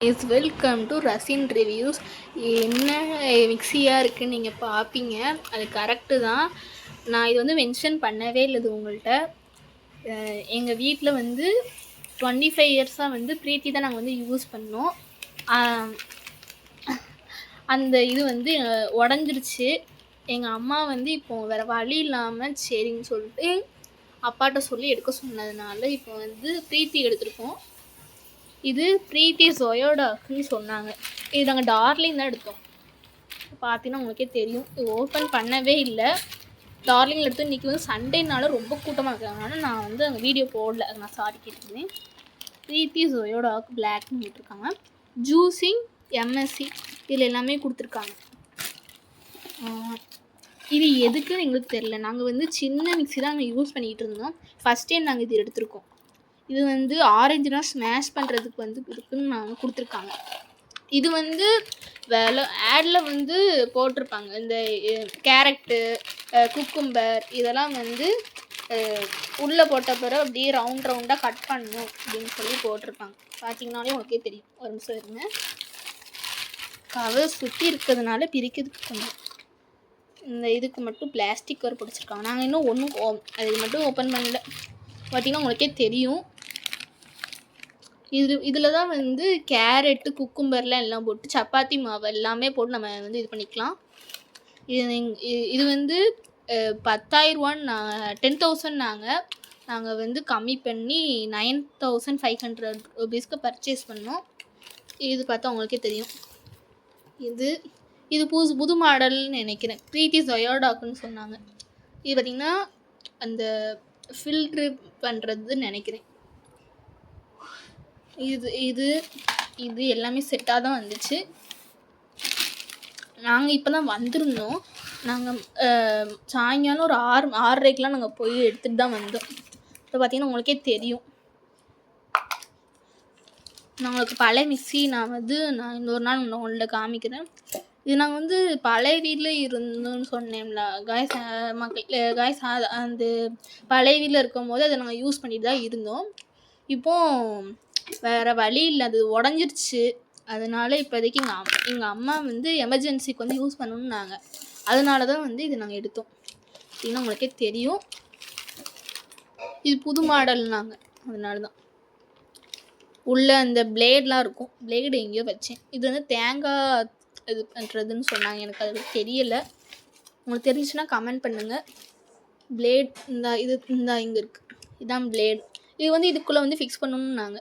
Is welcome to ரசின் reviews. என்ன மிக்சியாக இருக்குதுன்னு நீங்கள் பார்ப்பீங்க, அது கரெக்டு தான். நான் இது வந்து மென்ஷன் பண்ணவே இல்லை உங்கள்கிட்ட. எங்கள் வீட்டில் வந்து 25 இயர்ஸாக வந்து ப்ரீத்தி தான் நாங்கள் வந்து யூஸ் பண்ணோம். அந்த இது வந்து உடஞ்சிருச்சு. எங்கள் அம்மா வந்து இப்போது வேறு வழி இல்லாமல் சரின்னு சொல்லிட்டு அப்பாட்ட சொல்லி எடுக்க சொன்னதுனால இப்போ வந்து ப்ரீத்தி எடுத்திருக்கோம். இது ப்ரீத்தி ஜொயோடாக்னு சொன்னாங்க. இது நாங்கள் டார்லிங் தான் எடுத்தோம். பார்த்தீங்கன்னா உங்களுக்கே தெரியும், இது ஓப்பன் பண்ணவே இல்லை. டார்லிங்கில் எடுத்தோம். இன்றைக்கி வந்து சண்டேனால ரொம்ப கூட்டமாக இருக்கிறதுனால நான் வந்து அங்கே வீடியோ போடல, அது நான் சாரி கேட்டுருந்தேன். ப்ரீத்தி ஜொயோடாக் பிளாக்னு போட்டிருக்காங்க. ஜூஸிங் எம்எஸ்சி இதில் எல்லாமே கொடுத்துருக்காங்க. இது எதுக்குன்னு எங்களுக்கு தெரில. நாங்கள் வந்து சின்ன மிக்சி தான் நாங்கள் யூஸ் பண்ணிகிட்டு இருந்தோம். ஃபஸ்ட் டைம் நாங்கள் இது எடுத்திருக்கோம். இது வந்து ஆரஞ்சுலாம் ஸ்மாஷ் பண்ணுறதுக்கு வந்து இருக்குன்னு நாங்கள் கொடுத்துருக்காங்க. இது வந்து ஆடில் வந்து போட்டிருப்பாங்க, இந்த கேரட்டு, குக்கும்பர் இதெல்லாம் வந்து உள்ளே போட்ட பிறகு அப்படியே ரவுண்டாக கட் பண்ணணும் அப்படின்னு சொல்லி போட்டிருப்பாங்க. பார்த்தீங்கன்னாலே உங்களுக்கே தெரியும். ஒரு நிமிஷம் இருங்க, கவர் சுற்றி இருக்கிறதுனால பிரிக்கிறதுக்கு கொஞ்சம் இந்த இதுக்கு மட்டும் பிளாஸ்டிக் கவர் பிடிச்சிருக்காங்க. நாங்கள் இன்னும் ஒன்றும் அது மட்டும் ஓப்பன் பண்ணல. பார்த்தீங்கன்னா உங்களுக்கே தெரியும். இதில் தான் வந்து கேரட்டு, குக்கும்பர்லாம் எல்லாம் போட்டு சப்பாத்தி மாவு எல்லாமே போட்டு நம்ம வந்து இது பண்ணிக்கலாம். இது வந்து 10,000 10,000 நாங்கள் வந்து கம்மி பண்ணி 9,500 ரூபீஸ்க்கு பர்ச்சேஸ் பண்ணோம். இது பார்த்தா உங்களுக்கே தெரியும். இது புது மாடல்னு நினைக்கிறேன். ப்ரீத்தி ஜொயோடாக்னு சொன்னாங்க. இது பார்த்திங்கன்னா அந்த ஃபில்ட்ரு பண்ணுறதுன்னு நினைக்கிறேன். இது எல்லாமே செட்டாக தான் வந்துச்சு. நாங்கள் இப்போ தான் வந்திருந்தோம். நாங்கள் சாயங்காலம் ஒரு 6:30க்கெலாம் நாங்கள் போய் எடுத்துகிட்டு தான் வந்தோம். இப்போ பார்த்திங்கன்னா உங்களுக்கே தெரியும். நாங்களுக்கு பழைய மிக்சி நான் இன்னொரு நாள் உங்கள்கிட்ட காமிக்கிறேன். இது நாங்கள் வந்து பழைய வீட்டில் இருந்தோம்னு சொன்னேன்ல காய்ஸ் காய்ஸ். அந்த பழைய வீட்டில் இருக்கும் போது அதை நாங்கள் யூஸ் பண்ணிட்டு தான் இருந்தோம். இப்போது வேறு வழி இல்லை, அது உடஞ்சிருச்சு. அதனால இப்போதைக்கு எங்கள் அம்மா வந்து எமர்ஜென்சிக்கு வந்து யூஸ் பண்ணணுன்னாங்க. அதனால தான் வந்து இது நாங்கள் எடுத்தோம். அப்படின்னா உங்களுக்கே தெரியும், இது புது மாடல்னாங்க. அதனால தான் உள்ளே அந்த பிளேட்லாம் இருக்கும். பிளேடு எங்கேயோ வச்சேன். இது வந்து தேங்காய் இது பண்ணுறதுன்னு சொன்னாங்க. எனக்கு அது தெரியலை. உங்களுக்கு தெரிஞ்சுன்னா கமெண்ட் பண்ணுங்கள். பிளேட் இங்கே இருக்குது. இதுதான் பிளேடு. இது வந்து இதுக்குள்ளே வந்து ஃபிக்ஸ் பண்ணணுன்னாங்க.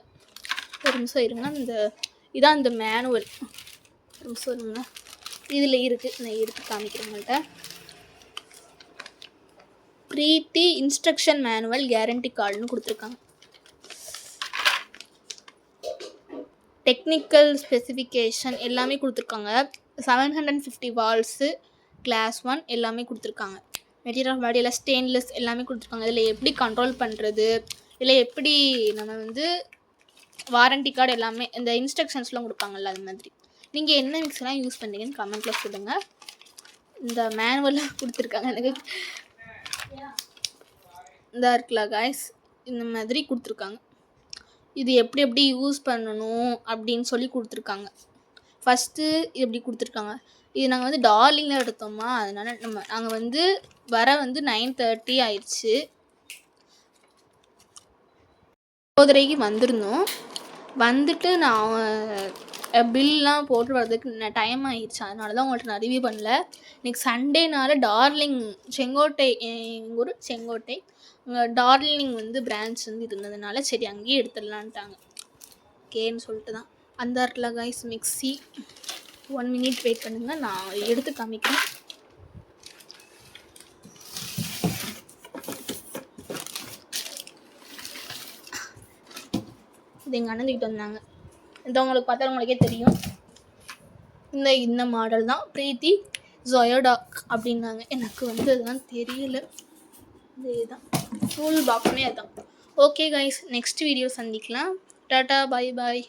ஒரு நிமிஷம் இருங்க. இதான் இந்த மேனுவல். ஒரு நிமிஷம் இருங்க, இதில் இருக்குது. நான் எடுத்து காமிக்கிறேன் உங்கள்கிட்ட. ப்ரீத்தி இன்ஸ்ட்ரக்ஷன் மேனுவல் கேரண்டி கார்டுன்னு கொடுத்துருக்காங்க. டெக்னிக்கல் ஸ்பெசிஃபிகேஷன் எல்லாமே கொடுத்துருக்காங்க. 750 வால்ஸு, கிளாஸ் 1 எல்லாமே கொடுத்துருக்காங்க. மெட்டீரியல் ஆஃப் பாடி எல்லாம் ஸ்டெயின்லெஸ் எல்லாமே கொடுத்துருக்காங்க. இதில் எப்படி கண்ட்ரோல் பண்ணுறது, இதில் எப்படி நம்ம வந்து வாரண்டி கார்டு எல்லாமே இந்த இன்ஸ்ட்ரக்ஷன்ஸ்லாம் கொடுப்பாங்கல்ல, அது மாதிரி. நீங்கள் என்ன மிக்ஸ்லாம் யூஸ் பண்ணுறீங்கன்னு கமெண்ட்டில் சொல்லுங்கள். இந்த மேனுவலாக கொடுத்துருக்காங்க. எனக்கு இந்த இருக்குல்ல காய்ஸ், இந்த மாதிரி கொடுத்துருக்காங்க. இது எப்படி யூஸ் பண்ணணும் அப்படின்னு சொல்லி கொடுத்துருக்காங்க. ஃபஸ்ட்டு எப்படி கொடுத்துருக்காங்க. இது நாங்கள் வந்து டார்லிங்கில் எடுத்தோமா, அதனால் நாங்கள் வந்து 9:30 ஆயிடுச்சு. 9:30க்கு வந்திருந்தோம். வந்துட்டு நான் பில்லாம் போட்டு வரதுக்கு டைம் ஆகிடுச்சு. அதனால தான் உங்கள்கிட்ட நான் ரிவ்யூ பண்ணல. இன்றைக்கி சண்டேனால டார்லிங் செங்கோட்டை, எங்கள் ஊர் செங்கோட்டை, டார்லிங் வந்து பிரான்ச் வந்து இருந்ததுனால சரி அங்கேயே எடுத்துடலான்ட்டாங்க. ஓகேன்னு சொல்லிட்டு தான். அந்த இடத்துல காய்ஸ் மிக்ஸி. 1 மினிட் வெயிட் பண்ணுங்கள், நான் எடுத்து காமிக்கிறேன். இது எங்கள் அண்ணன்கிட்ட வந்தாங்க. உங்களுக்கு பார்த்தா உங்களுக்கே தெரியும். இந்த மாடல் தான் ப்ரீத்தி ஜொயோடாக் அப்படின்னாங்க. எனக்கு வந்து அதெல்லாம் தெரியல. இதுதான் ஃபுல் பாக்ஸுமே அதுதான். ஓகே கைஸ், நெக்ஸ்ட் வீடியோ சந்திக்கலாம். டாட்டா, பாய் பாய்.